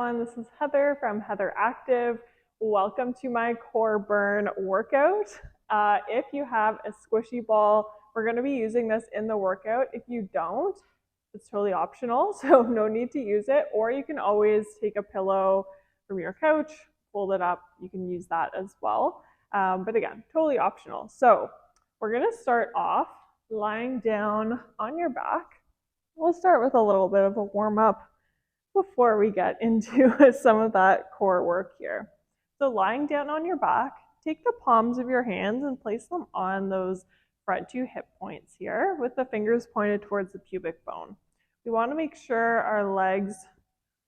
everyone. This is Heather from Heather Active. Welcome to my core burn workout. If you have a squishy ball, we're going to be using this in the workout. If you don't, it's totally optional, so no need to use it. Or you can always take a pillow from your couch, fold it up. You can use that as well. But again, totally optional. So we're going to start off lying down on your back. We'll start with a little bit of a warm up before we get into some of that core work here. So lying down on your back, take the palms of your hands and place them on those front two hip points here with the fingers pointed towards the pubic bone. We want to make sure our legs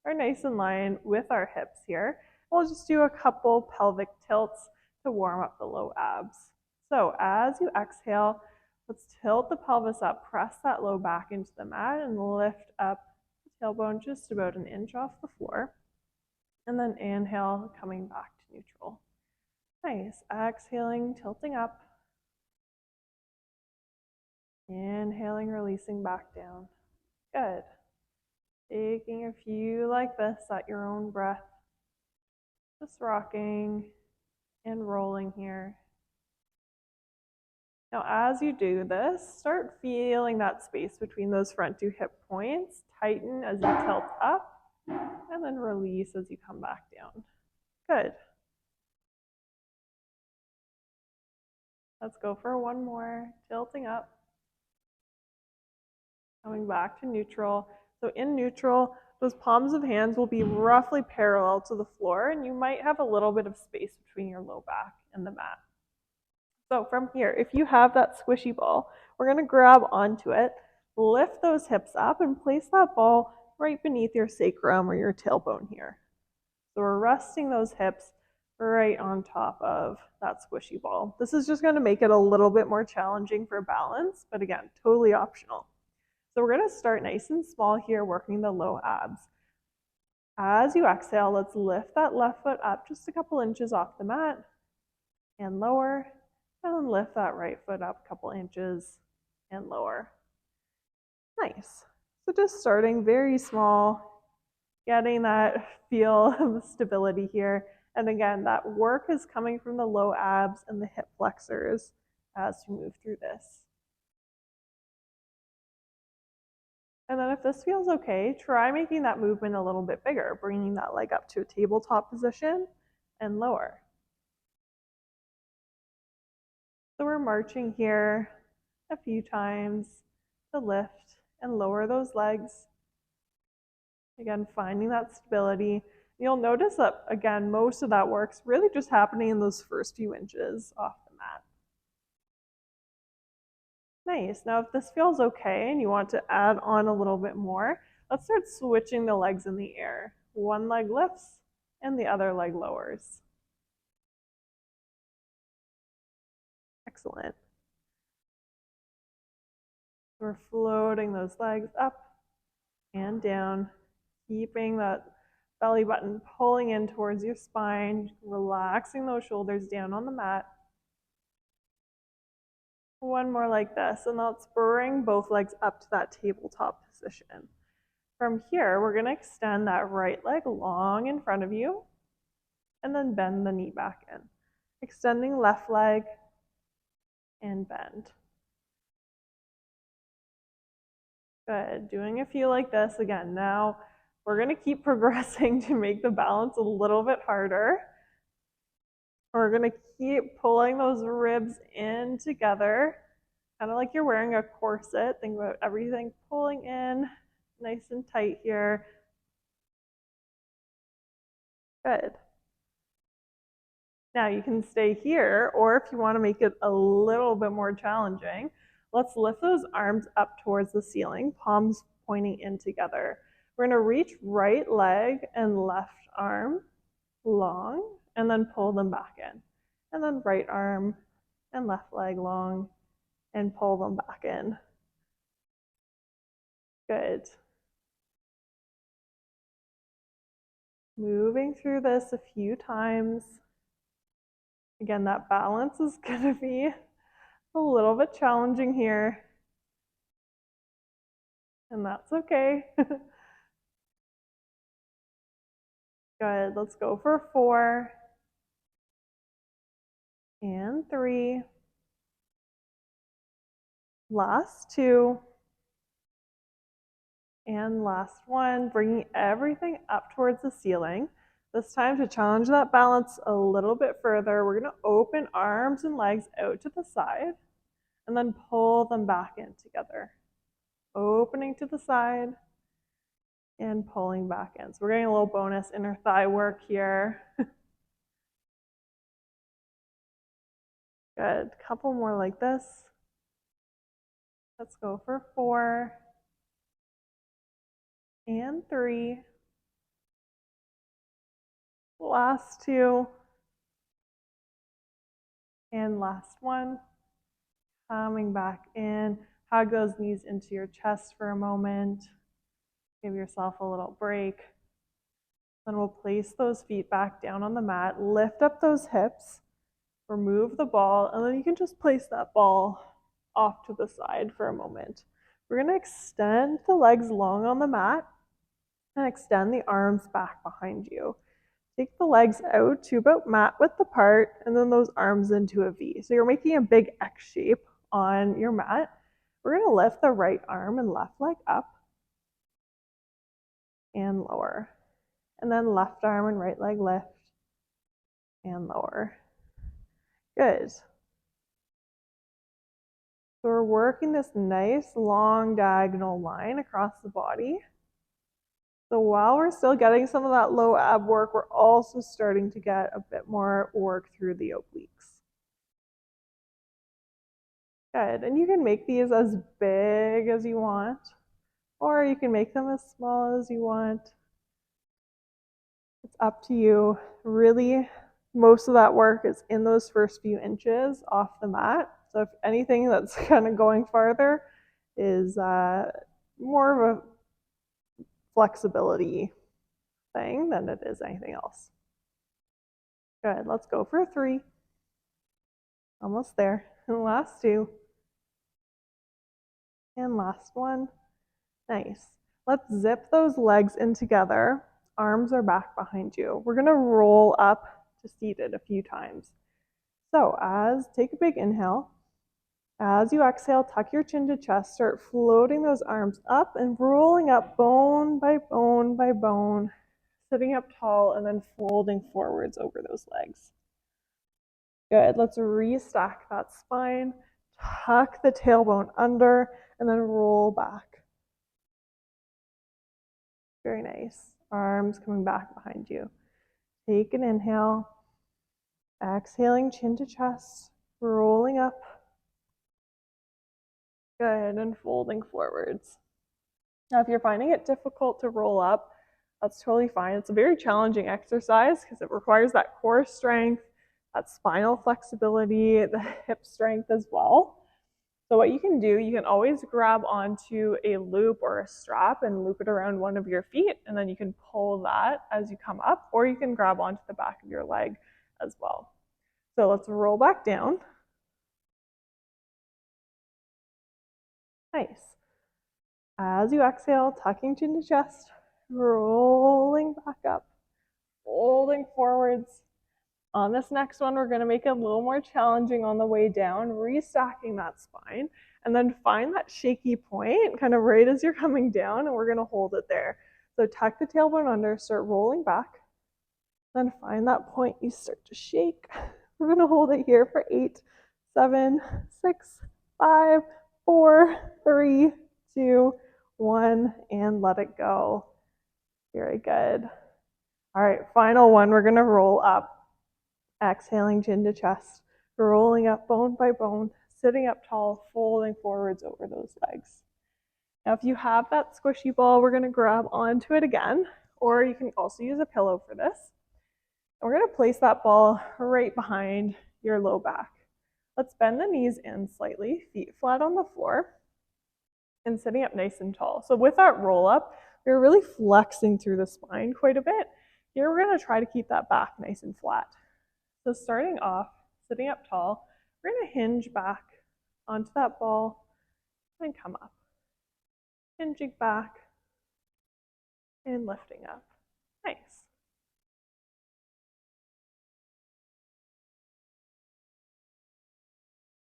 are nice in line with our hips here. We'll just do a couple pelvic tilts to warm up the low abs. So as you exhale, let's tilt the pelvis up, press that low back into the mat and lift up tailbone just about an inch off the floor. And then inhale, coming back to neutral. Nice. Exhaling, tilting up. Inhaling, releasing back down. Good. Taking a few like this at your own breath. Just rocking and rolling here. Now, as you do this, start feeling that space between those front two hip points. Tighten as you tilt up, and then release as you come back down. Good. Let's go for one more. Tilting up. Coming back to neutral. So in neutral, those palms of hands will be roughly parallel to the floor, and you might have a little bit of space between your low back and the mat. So from here, if you have that squishy ball, we're going to grab onto it, lift those hips up, and place that ball right beneath your sacrum or your tailbone here. So we're resting those hips right on top of that squishy ball. This is just going to make it a little bit more challenging for balance, but again, totally optional. So we're going to start nice and small here, working the low abs. As you exhale, let's lift that left foot up just a couple inches off the mat and lower. And then lift that right foot up a couple inches and lower. Nice. So just starting very small, getting that feel of stability here. And again, that work is coming from the low abs and the hip flexors as we move through this. And then if this feels okay, try making that movement a little bit bigger, bringing that leg up to a tabletop position and lower. So we're marching here a few times to lift and lower those legs. Again, finding that stability. You'll notice that, again, most of that work's really just happening in those first few inches off the mat. Nice. Now, if this feels okay and you want to add on a little bit more, let's start switching the legs in the air. One leg lifts and the other leg lowers. Excellent. We're floating those legs up and down, keeping that belly button pulling in towards your spine, relaxing those shoulders down on the mat. One more like this, and let's bring both legs up to that tabletop position. From here, we're going to extend that right leg long in front of you, and then bend the knee back in. Extending left leg, and bend. Good. Doing a few like this again. Now we're going to keep progressing to make the balance a little bit harder. We're going to keep pulling those ribs in together, kind of like you're wearing a corset. Think about everything pulling in nice and tight here. Good. Now you can stay here, or if you want to make it a little bit more challenging, let's lift those arms up towards the ceiling, palms pointing in together. We're going to reach right leg and left arm long, and then pull them back in. And then right arm and left leg long, and pull them back in. Good. Moving through this a few times. Again, that balance is going to be a little bit challenging here. And that's okay. Good. Let's go for 4 and 3. Last 2 and last 1. Bringing everything up towards the ceiling. This time, to challenge that balance a little bit further, we're going to open arms and legs out to the side and then pull them back in together. Opening to the side and pulling back in. So we're getting a little bonus inner thigh work here. Good. Couple more like this. Let's go for 4 and 3. Last 2 and last 1. Coming back in. Hug those knees into your chest for a moment. Give yourself a little break. Then we'll place those feet back down on the mat. Lift up those hips. Remove the ball, and then you can just place that ball off to the side for a moment. We're going to extend the legs long on the mat and extend the arms back behind you. Take the legs out to about mat width apart, and then those arms into a V. So you're making a big X shape on your mat. We're going to lift the right arm and left leg up and lower. And then left arm and right leg lift and lower. Good. So we're working this nice long diagonal line across the body. So while we're still getting some of that low ab work, we're also starting to get a bit more work through the obliques. Good. And you can make these as big as you want, or you can make them as small as you want. It's up to you. Really, most of that work is in those first few inches off the mat. So if anything that's kind of going farther is more of a flexibility thing than it is anything else. Good. Let's go for 3. Almost there. And last 2. And last 1. Nice. Let's zip those legs in together. Arms are back behind you. We're going to roll up to seated a few times. So take a big inhale. As you exhale, tuck your chin to chest, start floating those arms up and rolling up bone by bone by bone, sitting up tall and then folding forwards over those legs. Good. Let's restack that spine, tuck the tailbone under, and then roll back. Very nice. Arms coming back behind you. Take an inhale. Exhaling, chin to chest, rolling up. Good, and folding forwards. Now, if you're finding it difficult to roll up, that's totally fine. It's a very challenging exercise because it requires that core strength, that spinal flexibility, the hip strength as well. So what you can do, you can always grab onto a loop or a strap and loop it around one of your feet, and then you can pull that as you come up, or you can grab onto the back of your leg as well. So let's roll back down. Nice. As you exhale, tucking chin to chest, rolling back up, folding forwards. On this next one, we're going to make it a little more challenging on the way down, restacking that spine, and then find that shaky point kind of right as you're coming down, and we're going to hold it there. So tuck the tailbone under, start rolling back, then find that point, you start to shake. We're going to hold it here for 8, 7, 6, 5, 4, 3, 2, 1, and let it go. Very good. All right, final one, we're going to roll up. Exhaling, chin to chest, rolling up bone by bone, sitting up tall, folding forwards over those legs. Now, if you have that squishy ball, we're going to grab onto it again, or you can also use a pillow for this. And we're going to place that ball right behind your low back. Let's bend the knees in slightly, feet flat on the floor, and sitting up nice and tall. So with that roll up, we're really flexing through the spine quite a bit. Here, we're going to try to keep that back nice and flat. So starting off, sitting up tall, we're going to hinge back onto that ball and come up. Hinging back and lifting up. Nice.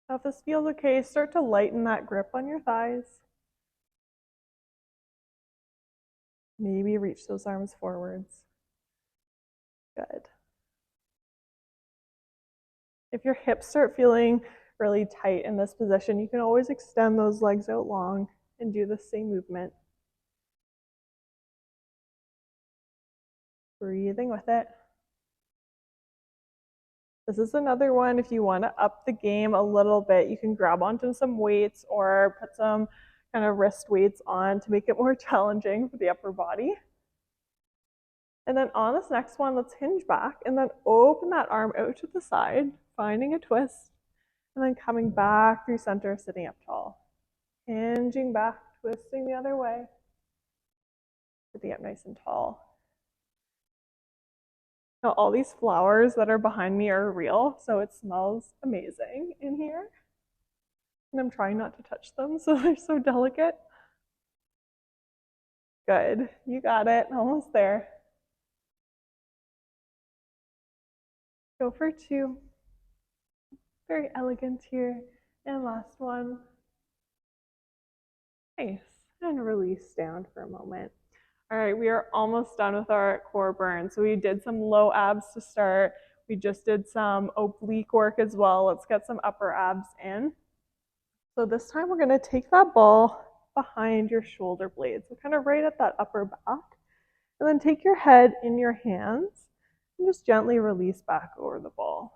Now if this feels okay, start to lighten that grip on your thighs. Maybe reach those arms forwards. Good. If your hips start feeling really tight in this position, you can always extend those legs out long and do the same movement. Breathing with it. This is another one, if you want to up the game a little bit, you can grab onto some weights or put some kind of wrist weights on to make it more challenging for the upper body. And then on this next one, let's hinge back and then open that arm out to the side, finding a twist, and then coming back through center, sitting up tall. Hinging back, twisting the other way, sitting up nice and tall. Now all these flowers that are behind me are real, so it smells amazing in here. And I'm trying not to touch them, so they're so delicate. Good, you got it, almost there. Go for 2. Very elegant here. And last one. Nice, and release down for a moment. All right, we are almost done with our core burn. So we did some low abs to start. We just did some oblique work as well. Let's get some upper abs in. So this time we're going to take that ball behind your shoulder blades, so kind of right at that upper back. And then take your head in your hands and just gently release back over the ball.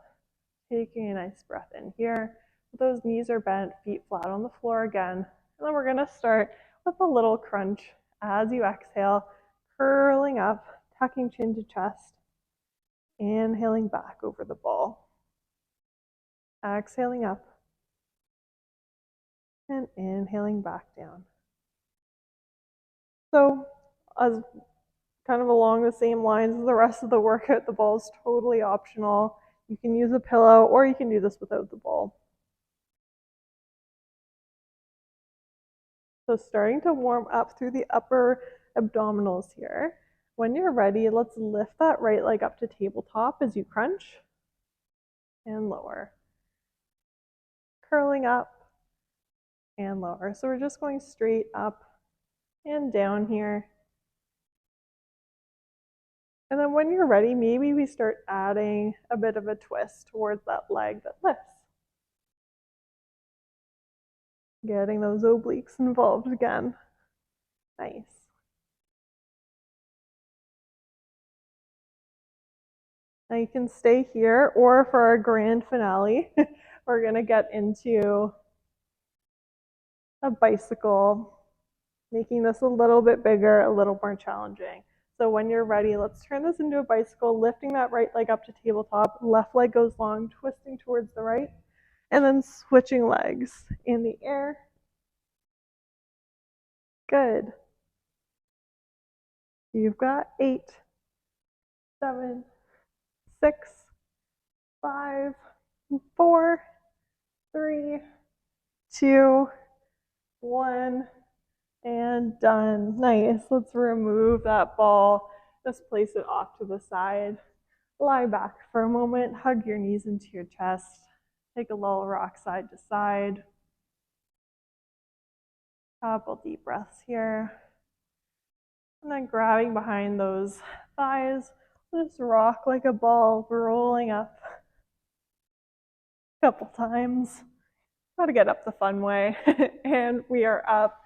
Taking a nice breath in here. Those knees are bent, feet flat on the floor again. And then we're going to start with a little crunch. As you exhale, curling up, tucking chin to chest, inhaling back over the ball. Exhaling up, and inhaling back down. So, as kind of along the same lines as the rest of the workout, the ball is totally optional. You can use a pillow, or you can do this without the ball. So starting to warm up through the upper abdominals here. When you're ready, let's lift that right leg up to tabletop as you crunch and lower. Curling up and lower. So we're just going straight up and down here. And then when you're ready, maybe we start adding a bit of a twist towards that leg that lifts. Getting those obliques involved again. Nice. Now you can stay here, or for our grand finale, we're going to get into a bicycle, making this a little bit bigger, a little more challenging. So when you're ready, let's turn this into a bicycle, lifting that right leg up to tabletop, left leg goes long, twisting towards the right, and then switching legs in the air. Good. You've got 8, 7, 6, 5, 4, 3, 2, 1, and done. Nice. Let's remove that ball. Just place it off to the side. Lie back for a moment. Hug your knees into your chest. Take a little rock side to side. Couple deep breaths here. And then grabbing behind those thighs, just rock like a ball, rolling up a couple times. Got to get up the fun way. And we are up.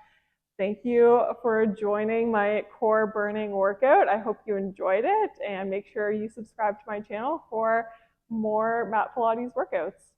Thank you for joining my core burning workout. I hope you enjoyed it, and make sure you subscribe to my channel for more mat Pilates workouts.